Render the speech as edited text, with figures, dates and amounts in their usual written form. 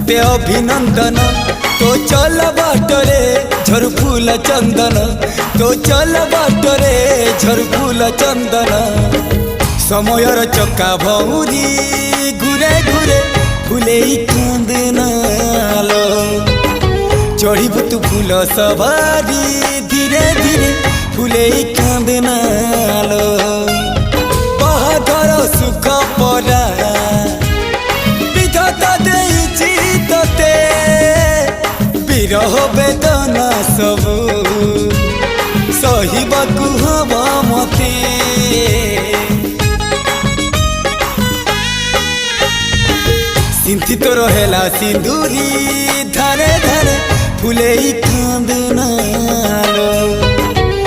तोते अभिनंदन तो चल बाटरे झर फूल चंदन तो चल बाटरे झर फूल चंदन समयर चक्का भौरी घुरे घुरे फूले कांदनालो चढ़ीबू तू फूल सवारी धीरे धीरे फूले कांदनालो बाहादर सुख परा विधाता देइछि तोते विरह वेदना सबू सहिबाकू हवा मते सिंथी तो रहेला सिंदूरी धारे धारे फूले कांदनालो।